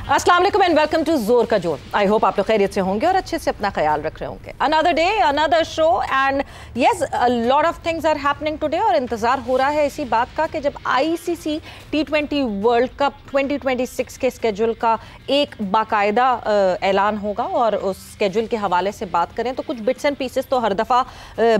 अस्सलाम वालेकुम and welcome to जोर का जोर। आई होप आप लोग खैरियत से होंगे और अच्छे से अपना ख्याल रख रहे होंगे। Another day another show and yes a lot of things are happening today और इंतजार हो रहा है इसी बात का कि जब आईसीसी T20 वर्ल्ड कप 2026 के स्केड्यूल का एक बाकायदा ऐलान होगा और उस स्केड्यूल के हवाले से बात करें तो कुछ बिट्स एंड पीसेस तो हर दफ़ा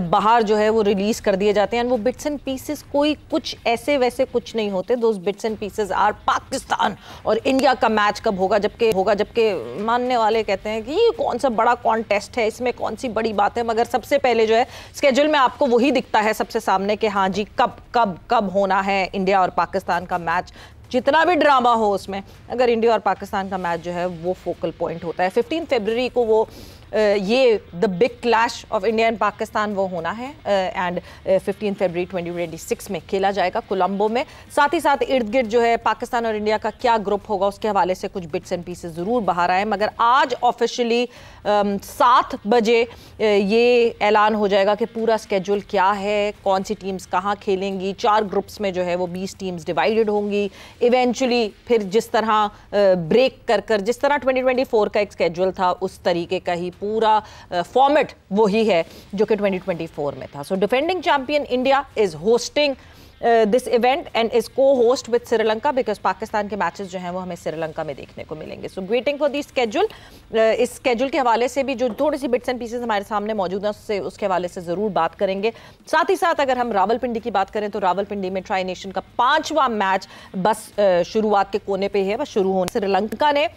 बाहर जो है वो रिलीज़ कर दिए जाते हैं। वो बिट्स एंड पीसेस कोई कुछ ऐसे वैसे कुछ नहीं होते। Those bits and pieces are Pakistan और इंडिया का मैच कब होगा, जबकि मानने वाले कहते हैं कि ये कौन सा बड़ा कॉन्टेस्ट है, इसमें कौन सी बड़ी बात है। मगर सबसे पहले जो है स्केड्यूल में आपको वही दिखता है सबसे सामने कि हाँ जी कब कब कब होना है इंडिया और पाकिस्तान का मैच। जितना भी ड्रामा हो उसमें अगर इंडिया और पाकिस्तान का मैच जो है वो फोकल पॉइंट होता है। 15 फरवरी को वो ये the big clash of India and Pakistan वो होना है एंड 15 फरवरी 2026 में खेला जाएगा कोलंबो में। साथ ही साथ इर्द गिर्द जो है पाकिस्तान और इंडिया का क्या ग्रुप होगा उसके हवाले से कुछ बिट्स एंड पीसेस ज़रूर बाहर आए। मगर आज ऑफिशियली 7 बजे ये ऐलान हो जाएगा कि पूरा स्केड्यूल क्या है, कौन सी टीम्स कहाँ खेलेंगी। 4 ग्रुप्स में जो है वो 20 टीम्स डिवाइडेड होंगी। इवेंचुअली फिर जिस तरह ब्रेक कर जिस तरह 2024 का एक स्केड्यूल था उस तरीके का ही पूरा फॉर्मेट वही है जो कि 2024 में था। So defending champion India is hosting this event and is cohost with Sri Lanka because Pakistan के मैचेस जो हैं वो हमें श्रीलंका में देखने को मिलेंगे। So waiting for the schedule. इस स्केड्यूल के हवाले से भी जो थोड़ी सी बिट्स एंड पीसेस हमारे सामने मौजूद हैं उसके हवाले से ज़रूर बात करेंगे। साथ ही साथ अगर हम रावलपिंडी की बात करें तो रावलपिंडी में ट्राई नेशन का 5वां मैच बस शुरुआत के कोने पे है, बस शुरू होने। श्रीलंका ने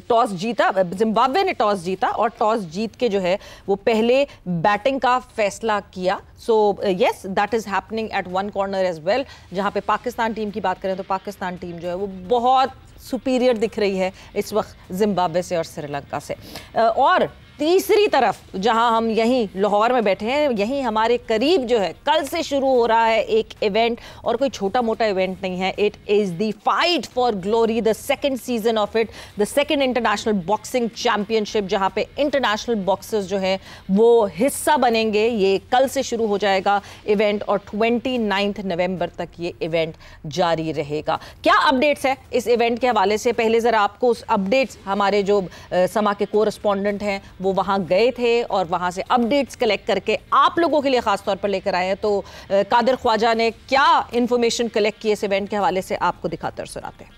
टॉस जीता, जिम्बाब्वे ने टॉस जीता और टॉस जीत के जो है वो पहले बैटिंग का फैसला किया। So yes that is happening at one corner as well. जहां पे पाकिस्तान टीम की बात करें तो पाकिस्तान टीम जो है वो बहुत सुपीरियर दिख रही है इस वक्त जिम्बाब्वे से और श्रीलंका से। और तीसरी तरफ जहां हम यहीं लाहौर में बैठे हैं, यहीं हमारे करीब जो है कल से शुरू हो रहा है एक इवेंट और कोई छोटा मोटा इवेंट नहीं है। It is the fight for glory, the second season of it, the second international boxing championship जहां पे इंटरनेशनल बॉक्सर्स जो है वो हिस्सा बनेंगे। ये कल से शुरू हो जाएगा इवेंट और 29 नवंबर तक ये इवेंट जारी रहेगा। क्या अपडेट्स है इस इवेंट के हवाले से, पहले ज़रा आपको उस अपडेट्स हमारे जो समा के कोरेस्पॉन्डेंट हैं वो वहां गए थे और वहां से अपडेट्स कलेक्ट करके आप लोगों के लिए खास तौर पर लेकर आए हैं। तो कादिर ख्वाजा ने क्या इंफॉर्मेशन कलेक्ट की इस इवेंट के हवाले से आपको दिखाते और सुनाते हैं।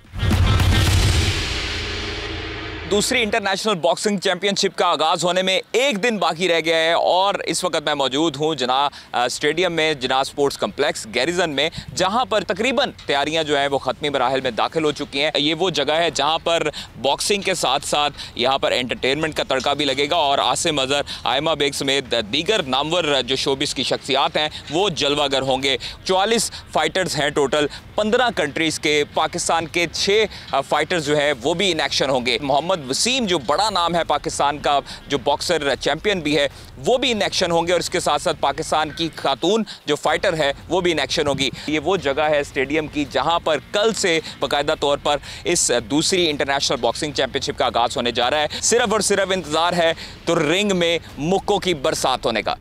दूसरी इंटरनेशनल बॉक्सिंग चैंपियनशिप का आगाज होने में एक दिन बाकी रह गया है और इस वक्त मैं मौजूद हूं जिन्ना स्टेडियम में, जिन्ना स्पोर्ट्स कम्प्लेक्स गैरिजन में, जहां पर तकरीबन तैयारियां जो हैं वो ख़त्मी मराहिल में दाखिल हो चुकी हैं। ये वो जगह है जहां पर बॉक्सिंग के साथ साथ यहां पर एंटरटेनमेंट का तड़का भी लगेगा और आसिम अजहर, आयमा बेग समेत दीगर नामवर जो शोबिस की शख्सियात हैं वो जलवागर होंगे। 44 फाइटर्स हैं टोटल, 15 कंट्रीज़ के, पाकिस्तान के 6 फाइटर्स जो है वो भी इन एक्शन होंगे। मोहम्मद वसीम जो बड़ा नाम है पाकिस्तान का, जो बॉक्सर चैंपियन भी है, वो भी इन एक्शन होंगे और इसके साथ साथ पाकिस्तान की खातून जो फाइटर है वो भी इन एक्शन होगी। ये वो जगह है स्टेडियम की जहां पर कल से बाकायदा तौर पर इस दूसरी इंटरनेशनल बॉक्सिंग चैंपियनशिप का आगाज होने जा रहा है। सिर्फ और सिर्फ इंतजार है तो रिंग में मुक्कों की बरसात होने का।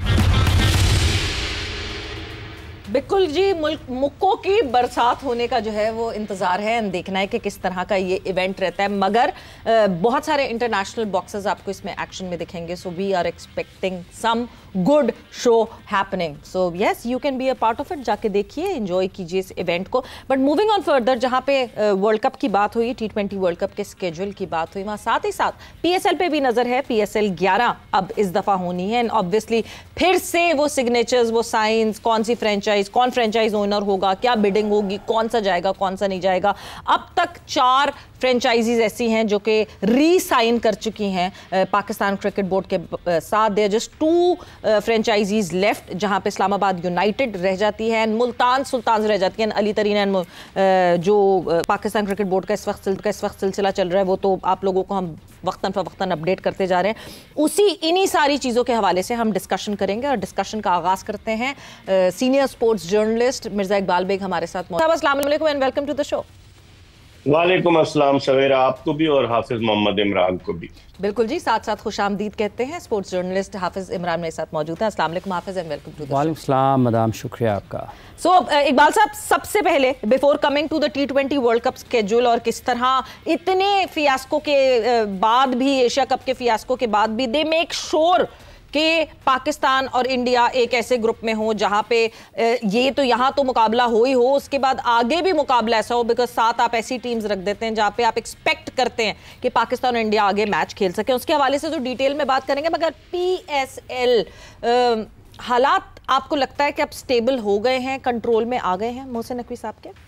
बिल्कुल जी, मुक्कों की बरसात होने का जो है वो इंतज़ार है। देखना है कि किस तरह का ये इवेंट रहता है। मगर बहुत सारे इंटरनेशनल बॉक्सर्स आपको इसमें एक्शन में दिखेंगे। So we are expecting some good show happening. So yes you can be a part of it, जाके देखिए, एंजॉय कीजिए इस इवेंट को। बट मूविंग ऑन फर्दर, जहाँ पे वर्ल्ड कप की बात हुई, T20 वर्ल्ड कप के स्केड्यूल की बात हुई, वहाँ साथ ही साथ PSL पे भी नज़र है। PSL 11 अब इस दफ़ा होनी है एंड ऑब्वियसली फिर से वो सिग्नेचर्स, वो साइंस, कौन सी फ्रेंचाइज, कौन फ्रेंचाइज ओनर होगा, क्या बिडिंग होगी, कौन सा जाएगा कौन सा नहीं जाएगा। अब तक 4 फ्रेंचाइजीज ऐसी हैं जो कि री-साइन कर चुकी हैं पाकिस्तान क्रिकेट बोर्ड के साथ। देयर जस्ट 2 फ्रेंचाइजीज लेफ्ट, जहां पे इस्लामाबाद यूनाइटेड रह जाती है एंड मुल्तान सुल्तान रह जाती है। अली तरीन एंड जो पाकिस्तान क्रिकेट बोर्ड का इस वक्त सिलसिला चल रहा है वो तो आप लोगों को हम वक्तन फ़वक्तन अपडेट करते जा रहे हैं। इन्हीं सारी चीज़ों के हवाले से हम डिस्कशन करेंगे और डिस्कशन का आगाज़ करते हैं। Senior sports journalist Mirza Iqbal Baig हमारे साथ मौजूद हैं। अस्सलाम वालेकुम and welcome to the show. वालेकुम अस्सलाम सवेरा, आपको भी और हाफिज मोहम्मद इमरान को भी। बिल्कुल जी, साथ साथ खुशामदीद कहते हैं। स्पोर्ट्स जर्नलिस्ट हाफिज इमरान मेरे साथ मौजूद हैं। अस्सलाम वालेकुम हाफिज and welcome to the show. वालेकुम सलाम मदाम, शुक्रिया आपका। सो इकबाल साहब, सबसे पहले before coming to the T20 world cup schedule और किस तरह इतने फियास्को के बाद भी, एशिया कप के फियास्को के बाद भी दे मेक श्योर कि पाकिस्तान और इंडिया एक ऐसे ग्रुप में हो जहां पे ये तो यहाँ तो मुकाबला हो ही हो, उसके बाद आगे भी मुकाबला ऐसा हो, बिकॉज साथ आप ऐसी टीम्स रख देते हैं जहां पे आप एक्सपेक्ट करते हैं कि पाकिस्तान और इंडिया आगे मैच खेल सके। उसके हवाले से तो डिटेल में बात करेंगे, मगर PSL हालात आपको लगता है कि अब स्टेबल हो गए हैं, कंट्रोल में आ गए हैं मोहसिन नकवी साहब के?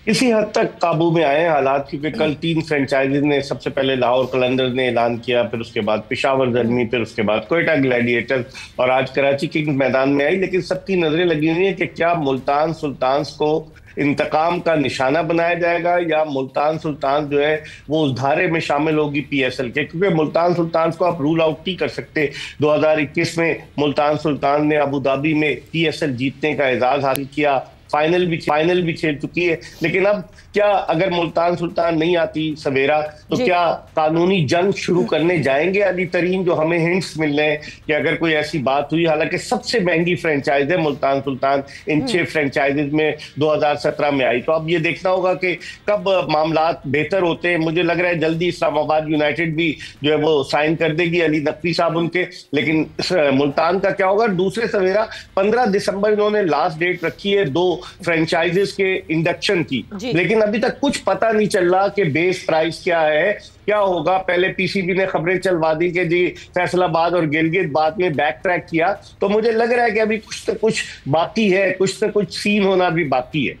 इसी हद तक काबू में आए हालात, क्योंकि कल 3 फ्रेंचाइजीज ने, सबसे पहले लाहौर कलंदर्स ने ऐलान किया, फिर उसके बाद पेशावर ज़ल्मी, फिर उसके बाद कोयटा ग्लैडिएटर्स और आज कराची किंग्स मैदान में आई। लेकिन सबकी नजरें लगी हुई हैं कि क्या मुल्तान सुल्तान्स को इंतकाम का निशाना बनाया जाएगा या मुल्तान सुल्तान जो है वो उस धारे में शामिल होगी PSL के, क्योंकि मुल्तान सुल्तान को आप रूल आउट नहीं कर सकते। 2021 में मुल्तान सुल्तान ने अबू धाबी में PSL जीतने का एजाज हासिल किया, फाइनल भी खेल चुकी है। लेकिन अब क्या अगर मुल्तान सुल्तान नहीं आती सवेरा, तो क्या कानूनी जंग शुरू करने जाएंगे अली तरीन? जो हमें हिंट्स मिल रहे हैं कि अगर कोई ऐसी बात हुई, हालांकि सबसे महंगी फ्रेंचाइज है मुल्तान सुल्तान, इन 6 फ्रेंचाइजेज में 2017 में आई। तो अब ये देखना होगा कि कब मामलात बेहतर होते हैं। मुझे लग रहा है जल्दी इस्लामाबाद यूनाइटेड भी जो है वो साइन कर देगी, अली नकवी साहब उनके। लेकिन मुल्तान का क्या होगा? दूसरे सवेरा 15 दिसंबर इन्होंने लास्ट डेट रखी है 2 फ्रेंचाइजेस के इंडक्शन की, लेकिन अभी तक कुछ पता नहीं चल रहा कि बेस प्राइस क्या है, क्या होगा। पहले PCB ने खबरें चलवा दी कि जी फैसलाबाद और गिलगित, बाद में बैक ट्रैक किया। तो मुझे लग रहा है कि अभी कुछ न कुछ बाकी है, कुछ न कुछ सीन होना भी बाकी है।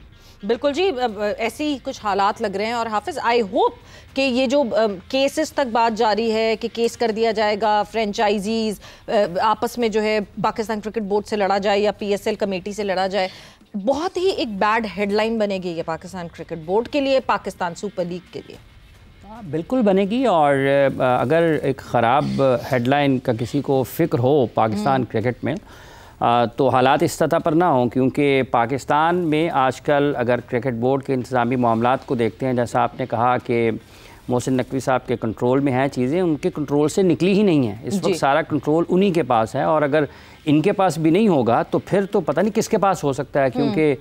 बिल्कुल जी, ऐसे ही कुछ हालात लग रहे हैं। और हाफिज, आई होप कि ये जो केसेस तक बात जारी है कि केस कर दिया जाएगा, फ्रेंचाइजीज आपस में जो है पाकिस्तान क्रिकेट बोर्ड से लड़ा जाए या PSL कमेटी से लड़ा जाए, बहुत ही एक बैड हेडलाइन बनेगी ये पाकिस्तान क्रिकेट बोर्ड के लिए, पाकिस्तान सुपर लीग के लिए। बिल्कुल बनेगी। और अगर एक ख़राब हेडलाइन का किसी को फ़िक्र हो पाकिस्तान क्रिकेट में, तो हालात इस सतह पर ना हों, क्योंकि पाकिस्तान में आजकल अगर क्रिकेट बोर्ड के इंतज़ामी मामलात को देखते हैं, जैसा आपने कहा कि मोहसिन नकवी साहब के कंट्रोल में हैं चीज़ें, उनके कंट्रोल से निकली ही नहीं है। इस वक्त सारा कंट्रोल उन्हीं के पास है, और अगर इनके पास भी नहीं होगा तो फिर तो पता नहीं किसके पास हो सकता है। क्योंकि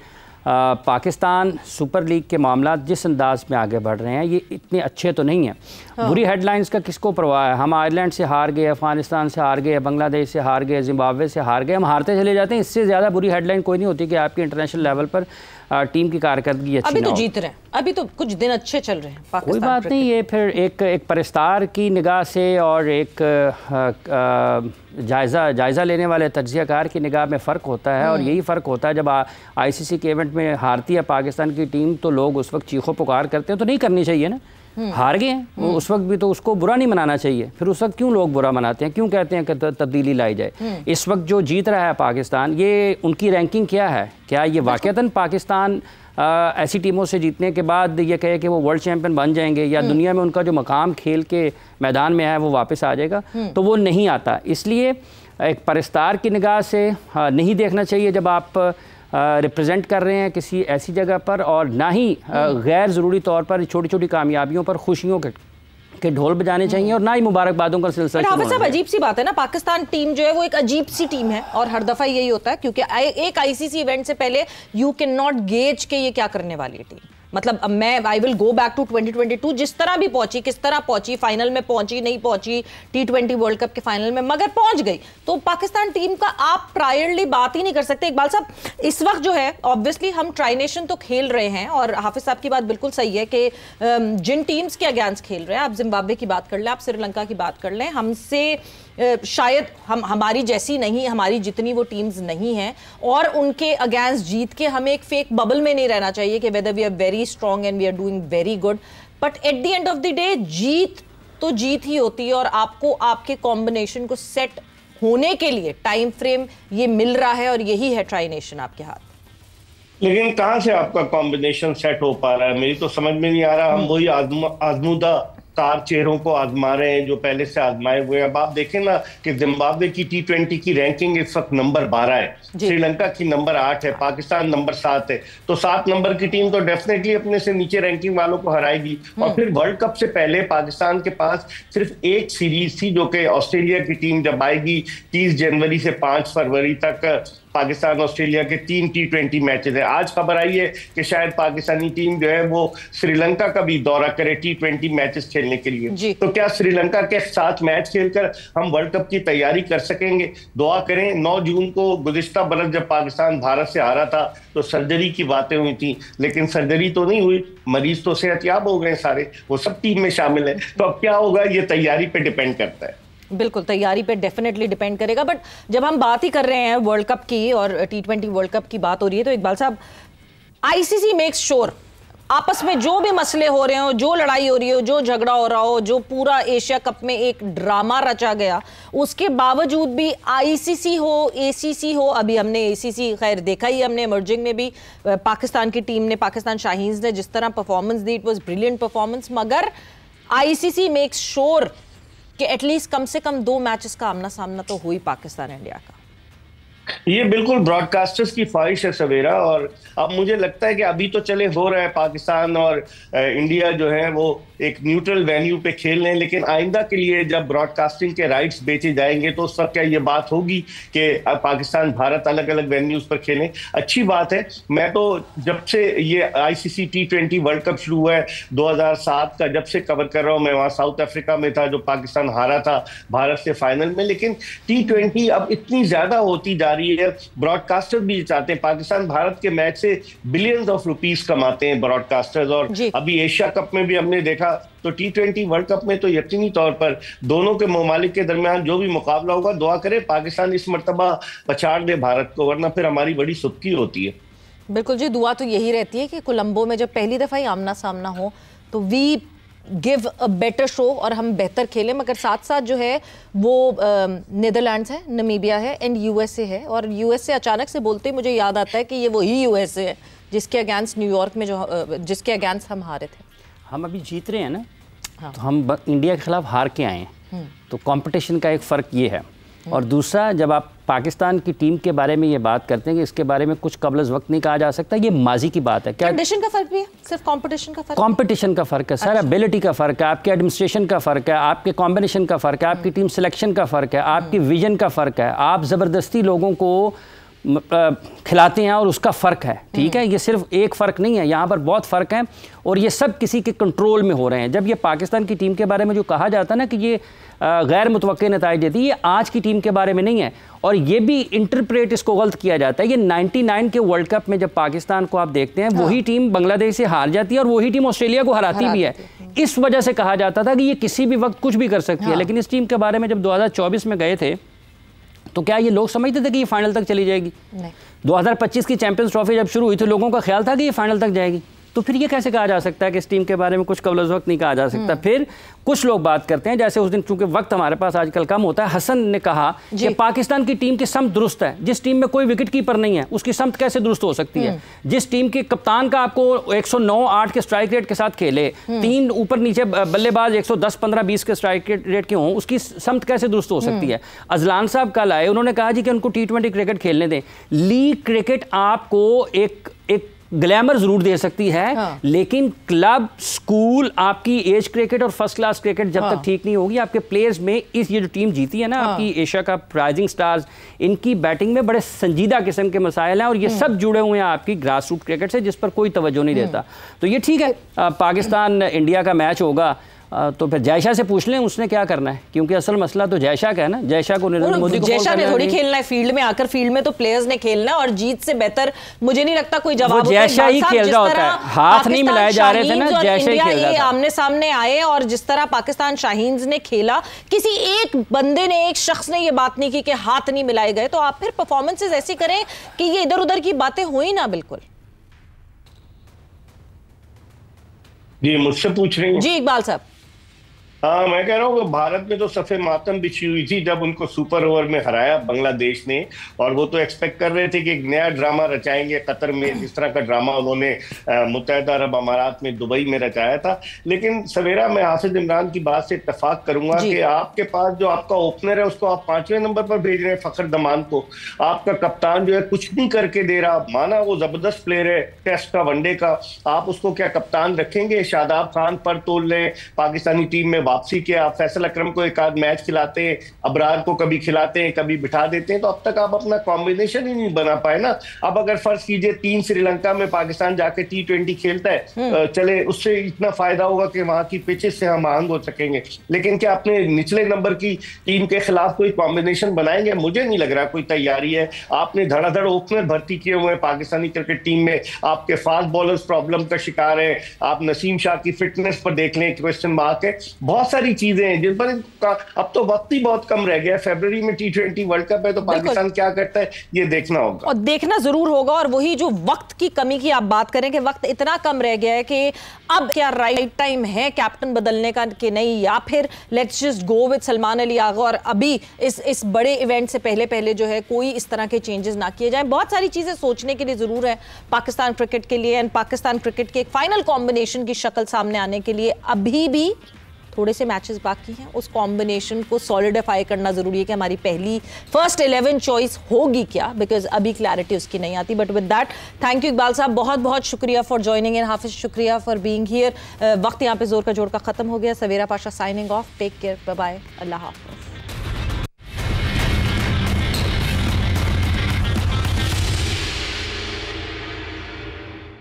पाकिस्तान सुपर लीग के मामला जिस अंदाज में आगे बढ़ रहे हैं, ये इतने अच्छे तो नहीं हैं। बुरी हेडलाइंस का किसको परवाह है? हम आयरलैंड से हार गए, अफगानिस्तान से हार गए, बांग्लादेश से हार गए, जिम्बाब्वे से हार गए, हम हारते चले जाते हैं। इससे ज़्यादा बुरी हेडलाइन कोई नहीं होती कि आपकी इंटरनेशनल लेवल पर टीम की कारकर्दगी अच्छी अभी ना तो हो। जीत रहे हैं, अभी तो कुछ दिन अच्छे चल रहे हैं पाकिस्तान। कोई बात नहीं, ये फिर एक परिस्तार की निगाह से और एक जायज़ा लेने वाले तज्ज़ियाकार की निगाह में फ़र्क होता है। और यही फ़र्क होता है जब ICC के इवेंट में हारती है पाकिस्तान की टीम, तो लोग उस वक्त चीखो पुकार करते हैं। तो नहीं करनी चाहिए ना, हार गए हैं उस वक्त भी, तो उसको बुरा नहीं मनाना चाहिए। फिर उस वक्त क्यों लोग बुरा मनाते हैं, क्यों कहते हैं कि तब्दीली लाई जाए? इस वक्त जो जीत रहा है पाकिस्तान, ये उनकी रैंकिंग क्या है? क्या ये वाकईतन पाकिस्तान ऐसी टीमों से जीतने के बाद ये कहे कि वो वर्ल्ड चैंपियन बन जाएंगे, या दुनिया में उनका जो मकाम खेल के मैदान में है वो वापस आ जाएगा? तो वो नहीं आता। इसलिए एक परिस्तार की निगाह से नहीं देखना चाहिए जब आप रिप्रेजेंट कर रहे हैं किसी ऐसी जगह पर, और ना ही गैर ज़रूरी तौर पर छोटी छोटी कामयाबियों पर खुशियों के ढोल बजाने चाहिए, और ना ही मुबारकबादों का सिलसिला। हाफिज साहब, अजीब सी बात है ना, पाकिस्तान टीम जो है वो एक अजीब सी टीम है, और हर दफा यही होता है, क्योंकि एक ICC इवेंट से पहले यू कैन नॉट गेज के ये क्या करने वाली है टीम। मतलब I will go back to 2022, जिस तरह भी पहुंची, किस तरह पहुंची, फाइनल में पहुंची, नहीं पहुंची, T20 वर्ल्ड कप के फाइनल में, मगर पहुंच गई। तो पाकिस्तान टीम का आप प्रायरली बात ही नहीं कर सकते। इकबाल साहब, इस वक्त जो है ऑब्वियसली हम ट्राई नेशन तो खेल रहे हैं, और हाफिज साहब की बात बिल्कुल सही है कि जिन टीम्स के अगेंस्ट खेल रहे हैं, आप जिम्बाब्वे की बात कर लें, आप श्रीलंका की बात कर लें, हमसे शायद हमारी जैसी नहीं, हमारी जितनी वो टीम्स नहीं हैं, और उनके अगेंस्ट जीत के हमें एक फेक बबल में नहीं रहना चाहिए कि whether we are very strong and we are doing very good. But at the end of the day जीत तो जीत ही होती है, और आपको आपके कॉम्बिनेशन को सेट होने के लिए टाइम फ्रेम ये मिल रहा है, और यही है ट्राई नेशन आपके हाथ। लेकिन कहां से आपका कॉम्बिनेशन सेट हो पा रहा है? मेरी तो समझ में नहीं आ रहा। हम वही आजमूदा स्टार चेहरों को आजमा रहे हैं जो पहले से आजमाए हुए। अब आप देखें ना कि जिम्बाब्वे की T20 की रैंकिंग इस वक्त नंबर 12 है, श्रीलंका की नंबर 8 है, पाकिस्तान नंबर 7 है। तो 7 नंबर की टीम तो डेफिनेटली अपने से नीचे रैंकिंग वालों को हराएगी। और फिर वर्ल्ड कप से पहले पाकिस्तान के पास सिर्फ एक सीरीज थी जो कि ऑस्ट्रेलिया की टीम जब आएगी 30 जनवरी से 5 फरवरी तक पाकिस्तान ऑस्ट्रेलिया के 3 T20 मैचेस है। आज खबर आई है कि शायद पाकिस्तानी टीम जो है वो श्रीलंका का भी दौरा करे T20 मैचेस खेलने के लिए। तो क्या श्रीलंका के साथ मैच खेलकर हम वर्ल्ड कप की तैयारी कर सकेंगे? दुआ करें। 9 जून को गुज़िश्ता बरस जब पाकिस्तान भारत से हारा था तो सर्जरी की बातें हुई थी, लेकिन सर्जरी तो नहीं हुई, मरीज तो सेहतयाब हो गए सारे, वो सब टीम में शामिल है। तो अब क्या होगा ये तैयारी पे डिपेंड करता है। बिल्कुल, तैयारी पे डेफिनेटली डिपेंड करेगा। बट जब हम बात ही कर रहे हैं वर्ल्ड कप की और T20 वर्ल्ड कप की बात हो रही है, तो इकबाल साहब, आईसीसी मेक्स श्योर आपस में जो भी मसले हो रहे हो, जो लड़ाई हो रही हो, जो झगड़ा हो रहा हो, जो पूरा एशिया कप में एक ड्रामा रचा गया, उसके बावजूद भी आईसीसी हो, एसीसी हो, अभी हमने एसीसी खैर देखा ही, हमने इमर्जिंग में भी पाकिस्तान की टीम ने, पाकिस्तान शाहीन्स ने जिस तरह performance the, it was brilliant performance. मगर आईसीसी मेक्स श्योर कि एटलीस्ट कम से कम 2 मैचेस का आमना सामना तो हुई पाकिस्तान इंडिया का। ये बिल्कुल ब्रॉडकास्टर्स की ख्वाहिश है सवेरा। और अब मुझे लगता है कि अभी तो चले हो रहा है पाकिस्तान और इंडिया जो है वो एक न्यूट्रल वेन्यू पे खेल रहे हैं, लेकिन आइंदा के लिए जब ब्रॉडकास्टिंग के राइट्स बेचे जाएंगे तो उस वक्त क्या ये बात होगी कि पाकिस्तान भारत अलग अलग वेन्यूज पर खेलें? अच्छी बात है। मैं तो जब से ये आईसीसी T20 वर्ल्ड कप शुरू हुआ है 2007 का, जब से कवर कर रहा हूँ। मैं वहाँ साउथ अफ्रीका में था जो पाकिस्तान हारा था भारत से फाइनल में। लेकिन T20 अब इतनी ज्यादा होती जा रही है, ब्रॉडकास्टर भी चाहते हैं। पाकिस्तान भारत के मैच से बिलियंस ऑफ रुपीस कमाते हैं ब्रॉडकास्टर्स। और अभी एशिया कप में भी हमने देखा, तो T20 वर्ल्ड कप में तो यकीनी तौर पर दोनों के ममालिक के दरमियान जो भी मुकाबला होगा, दुआ करे पाकिस्तान इस मर्तबा पछाड़ दे भारत को, वरना फिर हमारी बड़ी सुक्की होती है। बिल्कुल जी, दुआ तो यही रहती है कि कोलंबो में जब पहली दफा ही आमना सामना हो तो we give a better show और हम बेहतर खेलें। मगर साथ साथ जो है वो नीदरलैंड्स है, नमीबिया है एंड यूएसए है। और यूएसए अचानक से बोलते ही मुझे याद आता है कि ये वही यूएसए है जिसके अगेंस्ट न्यूयॉर्क में जिसके अगेंस्ट हम हारे थे। हम अभी जीत रहे हैं ना। हाँ। तो हम इंडिया के खिलाफ हार के आए हैं, तो कंपटीशन का एक फ़र्क ये है। और दूसरा, जब आप पाकिस्तान की टीम के बारे में ये बात करते हैं कि इसके बारे में कुछ कबल वक्त नहीं कहा जा सकता, ये माजी की बात है। क्या कंडीशन का फर्क भी है? सिर्फ कंपटीशन का फर्क? कंपटीशन का फर्क है सर, एबिलिटी का फर्क है, आपके एडमिनिस्ट्रेशन का फर्क है, आपके कॉम्बिनेशन का फर्क है, आपकी टीम सिलेक्शन का फर्क है, आपकी विजन का फर्क है। आप ज़बरदस्ती लोगों को खिलाते हैं और उसका फ़र्क है। ठीक है, ये सिर्फ एक फ़र्क नहीं है, यहाँ पर बहुत फ़र्क है और ये सब किसी के कंट्रोल में हो रहे हैं। जब ये पाकिस्तान की टीम के बारे में जो कहा जाता है ना कि ये गैर मुतवक्के नताइज देती है, ये आज की टीम के बारे में नहीं है। और ये भी इंटरप्रेट इसको गलत किया जाता है। ये 99 के वर्ल्ड कप में जब पाकिस्तान को आप देखते हैं, वही टीम बांग्लादेश से हार जाती है और वही टीम ऑस्ट्रेलिया को हराती भी है। इस वजह से कहा जाता था कि ये किसी भी वक्त कुछ भी कर सकती है। लेकिन इस टीम के बारे में जब 2024 में गए थे तो क्या ये लोग समझते थे कि ये फाइनल तक चली जाएगी? नहीं। 2025 की चैंपियंस ट्रॉफी जब शुरू हुई तो लोगों का ख्याल था कि ये फाइनल तक जाएगी। तो फिर ये कैसे कहा जा सकता है कि इस टीम के बारे में कुछ कबल वक्त नहीं कहा जा सकता? फिर कुछ लोग बात करते हैं, जैसे उस दिन, चूंकि वक्त हमारे पास आजकल कम होता है, हसन ने कहा कि पाकिस्तान की टीम की समत दुरुस्त है। जिस टीम में कोई विकेट कीपर नहीं है उसकी समत कैसे दुरुस्त हो सकती है? जिस टीम के कप्तान का आपको 109-8 के स्ट्राइक रेट के साथ खेले, 3 ऊपर नीचे बल्लेबाज 110-15-20 के स्ट्राइक रेट के हों, उसकी समत कैसे दुरुस्त हो सकती है? अजलान साहब कल आए, उन्होंने कहा जी कि उनको T20 क्रिकेट खेलने दें। लीग क्रिकेट आपको एक ग्लैमर जरूर दे सकती है, लेकिन क्लब, स्कूल, आपकी एज क्रिकेट और फर्स्ट क्लास क्रिकेट जब तक ठीक नहीं होगी, आपके प्लेयर्स में ये जो टीम जीती है ना, आपकी एशिया कप राइजिंग स्टार्स, इनकी बैटिंग में बड़े संजीदा किस्म के मसाइल हैं और ये सब जुड़े हुए हैं आपकी ग्रास रूट क्रिकेट से, जिस पर कोई तवज्जो नहीं देता। तो ये ठीक है, पाकिस्तान इंडिया का मैच होगा तो फिर जयशाह से पूछ लें उसने क्या करना है, क्योंकि असल मसला तो जयशाह का है ना। जयशाह को नरेंद्र मोदी को जयशाह ने थोड़ी खेलना है फील्ड में आकर, फील्ड में तो प्लेयर्स ने खेलना है और जीत से बेहतर मुझे नहीं लगता कोई जवाब। जयशाह ही खेल रहा होता है, हाथ नहीं मिलाए जा रहे थे ना, जयशाह ही खेल रहा था। आमने सामने आए और जिस तरह पाकिस्तान शाहीन्स ने खेला, किसी एक बंदे ने, एक शख्स ने ये बात नहीं की कि हाथ नहीं मिलाए गए, तो आप फिर परफॉर्मेंसेज ऐसी करें कि ये इधर उधर की बातें हुई ना। बिल्कुल जी, मुझसे पूछ रही हैं? जी इकबाल साहब। हाँ, मैं कह रहा हूँ भारत में तो सफे मातम बिछी हुई थी जब उनको सुपर ओवर में हराया बांग्लादेश ने, और वो तो एक्सपेक्ट कर रहे थे कि एक नया ड्रामा रचाएंगे कतर में, जिस तरह का ड्रामा उन्होंने मुत्तहिदा अरब अमारात में, दुबई में रचाया था। लेकिन सवेरा, मैं हाफिज इमरान की बात से इत्तेफाक करूंगा कि आपके पास जो आपका ओपनर है उसको आप 5वें नंबर पर भेज रहे हैं, फखर दमान को। आपका कप्तान जो है कुछ नहीं करके दे रहा, माना वो जबरदस्त प्लेयर है टेस्ट का, वनडे का, आप उसको क्या कप्तान रखेंगे? शादाब खान पर तोल रहे पाकिस्तानी टीम में वापसी के, आप फैसल अकरम को एक आध मैच खिलाते हैं, अबरार को कभी खिलाते हैं कभी बिठा देते हैं, तो अब तक आप अपना कॉम्बिनेशन ही नहीं बना पाए ना। अब अगर फर्ज कीजिए 3 श्रीलंका में पाकिस्तान जाके T20 खेलता है, चले उससे इतना फायदा होगा कि वहां की पिचेस से हम आहंग हो सकेंगे, लेकिन क्या अपने निचले नंबर की टीम के खिलाफ कोई कॉम्बिनेशन बनाएंगे? मुझे नहीं लग रहा कोई तैयारी है। आपने धड़ाधड़ ओपनर भर्ती किए हुए हैं पाकिस्तानी क्रिकेट टीम में, आपके फास्ट बॉलर्स प्रॉब्लम का शिकार है, आप नसीम शाह की फिटनेस पर देख लें, क्वेश्चन मार्क है। बहुत सारी चीजें हैं जिन पर अब तो वक्त ही बहुत कम रह गया। फरवरी में T20 वर्ल्ड कप है, तो पाकिस्तान क्या करता है ये देखना होगा, और देखना जरूर होगा। और वही जो वक्त की कमी की आप बात करें कि वक्त इतना कम रह गया है कि अब क्या राइट टाइम है कैप्टन बदलने का कि नहीं, या फिर let's just go with Salman Ali Agha और अभी इस बड़े इवेंट से पहले जो है कोई इस तरह के चेंजेस ना किए जाएं। बहुत सारी चीजें सोचने के लिए जरूर है पाकिस्तान क्रिकेट के लिए, एंड पाकिस्तान क्रिकेट के एक फाइनल कॉम्बिनेशन की शक्ल सामने आने के लिए अभी भी थोड़े से मैचेस बाकी हैं। उस कॉम्बिनेशन को सॉलिडिफाई करना जरूरी है कि हमारी पहली फर्स्ट 11 चॉइस होगी क्या, बिकॉज अभी क्लैरिटी उसकी नहीं आती। But with that, thank you Iqbal साहब, बहुत बहुत शुक्रिया फॉर ज्वाइनिंग इन। हाफिज, शुक्रिया फॉर बीइंग हियर। वक्त यहाँ पे जोर का जोड़ का खत्म हो गया। Sawera Pasha signing off. Take care, bye bye, अल्लाह हाफिज।